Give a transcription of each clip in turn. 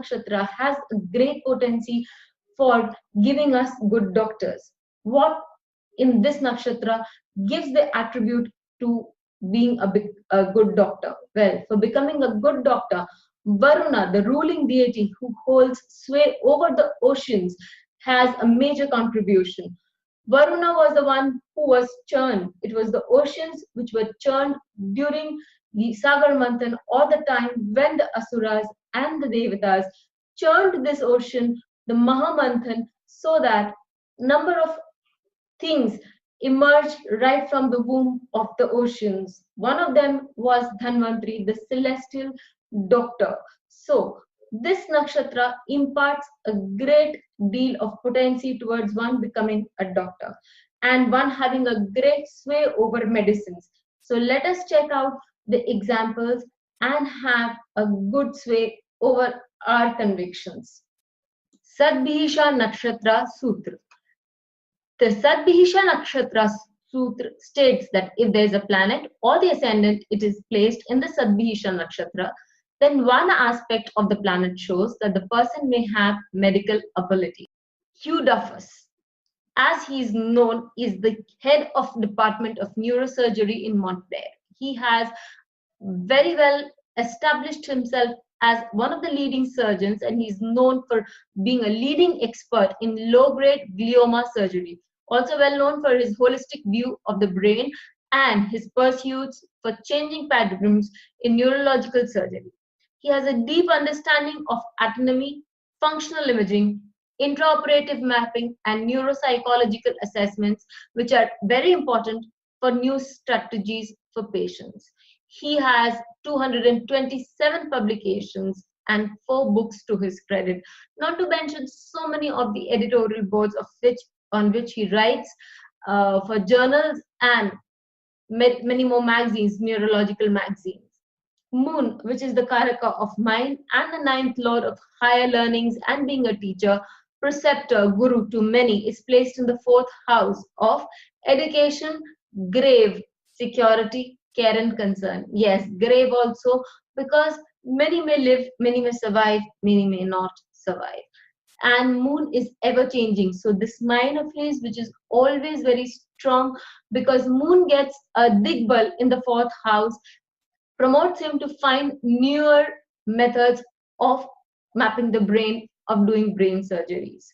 nakshatra has a great potency for giving us good doctors. What in this nakshatra gives the attribute to being a good doctor? Well, for becoming a good doctor, Varuna, the ruling deity who holds sway over the oceans, has a major contribution. Varuna was the one who was churned. It was the oceans which were churned during the Sagar Manthan, or the time when the Asuras and the Devatas churned this ocean, the Mahamanthan, so that number of things emerged right from the womb of the oceans. One of them was Dhanvantri, the celestial doctor. So this nakshatra imparts a great deal of potency towards one becoming a doctor and one having a great sway over medicines. So let us check out the examples and have a good sway over our convictions. SATABIHISHA Nakshatra Sutra. The SATABIHISHA Nakshatra Sutra states that if there is a planet or the ascendant, it is placed in the SATABIHISHA Nakshatra, then one aspect of the planet shows that the person may have medical ability. Hugh Duffus, as he is known, is the head of Department of Neurosurgery in Montpellier. He has very well established himself as one of the leading surgeons, and he is known for being a leading expert in low-grade glioma surgery. Also well known for his holistic view of the brain and his pursuits for changing paradigms in neurological surgery. He has a deep understanding of anatomy, functional imaging, intraoperative mapping, and neuropsychological assessments, which are very important for new strategies for patients. He has 227 publications and 4 books to his credit, not to mention so many of the editorial boards on which he writes for journals and many more magazines, neurological magazines. Moon, which is the Karaka of mind and the 9th lord of higher learnings and being a teacher, preceptor, guru to many, is placed in the 4th house of education, grave, security, care and concern. Yes, grave also, because many may live, many may survive, many may not survive. And moon is ever changing. So this mind of his, which is always very strong, because moon gets a digbal in the 4th house, promotes him to find newer methods of mapping the brain, of doing brain surgeries.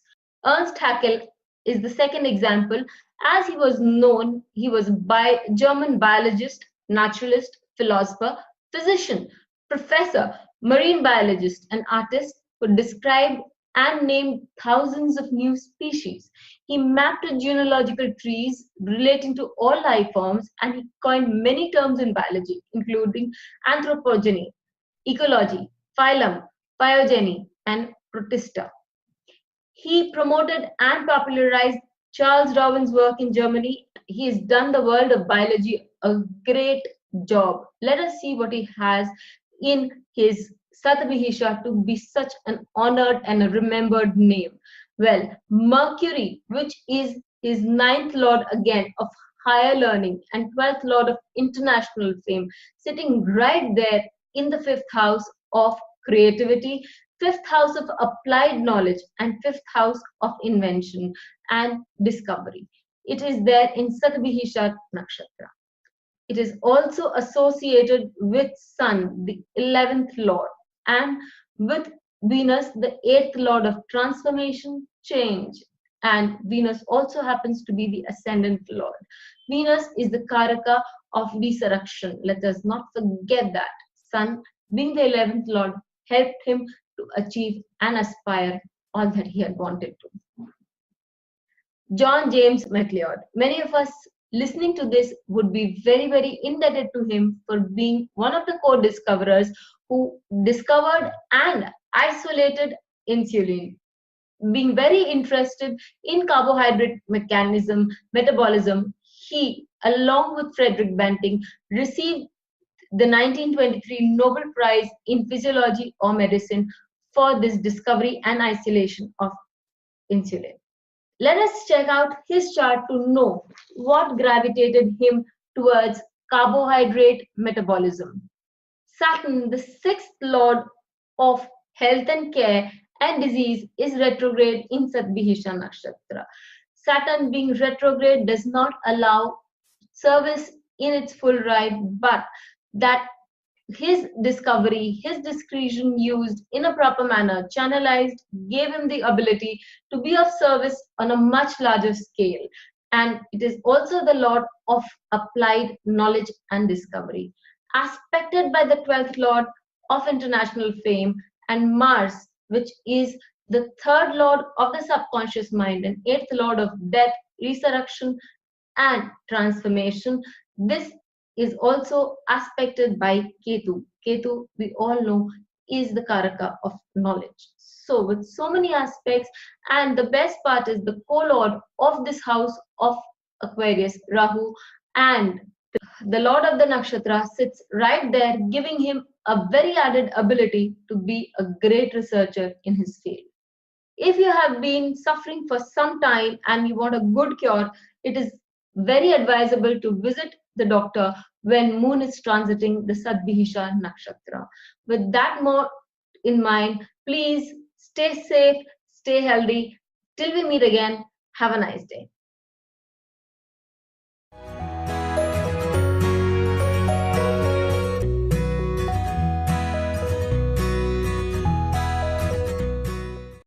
Ernst Haeckel is the second example. As he was known, he was a German biologist, naturalist, philosopher, physician, professor, marine biologist, and artist who described and named thousands of new species. He mapped genealogical trees relating to all life forms, and he coined many terms in biology, including anthropogeny, ecology, phylum, phylogeny, and protista. He promoted and popularized Charles Darwin's work in Germany. He has done the world of biology a great job. Let us see what he has in his SATABIHISHA to be such an honored and a remembered name. Well, Mercury, which is his 9th lord again of higher learning and 12th lord of international fame, sitting right there in the 5th house of creativity, 5th house of applied knowledge, and 5th house of invention and discovery. It is there in SATABIHISHA Nakshatra. It is also associated with Sun, the 11th lord, and with Venus, the 8th lord of transformation, change. And Venus also happens to be the ascendant lord. Venus is the Karaka of resurrection. Let us not forget that. Sun, being the 11th lord, helped him to achieve and aspire all that he had wanted to. John James MACLEOD. Many of us listening to this would be very, very indebted to him for being one of the co-discoverers who discovered and isolated insulin. Being very interested in carbohydrate metabolism, he, along with Frederick Banting, received the 1923 Nobel Prize in Physiology or Medicine for this discovery and isolation of insulin. Let us check out his chart to know what gravitated him towards carbohydrate metabolism. Saturn, the 6th lord of health and care, and disease is retrograde in SATABIHISHA Nakshatra. Saturn being retrograde does not allow service in its full right, but that his discovery, his discretion used in a proper manner, channelized, gave him the ability to be of service on a much larger scale. And it is also the lord of applied knowledge and discovery, aspected by the 12th lord of international fame, and Mars, which is the third lord of the subconscious mind and eighth lord of death, resurrection, and transformation. This is also aspected by Ketu. Ketu, we all know, is the Karaka of knowledge. So, with so many aspects, and the best part is the co-lord of this house of Aquarius, Rahu, and the lord of the nakshatra sits right there, giving him a very added ability to be a great researcher in his field. If you have been suffering for some time and you want a good cure, it is very advisable to visit the doctor when moon is transiting the SATABIHISHA nakshatra. With that more in mind, please stay safe, stay healthy. Till we meet again, have a nice day.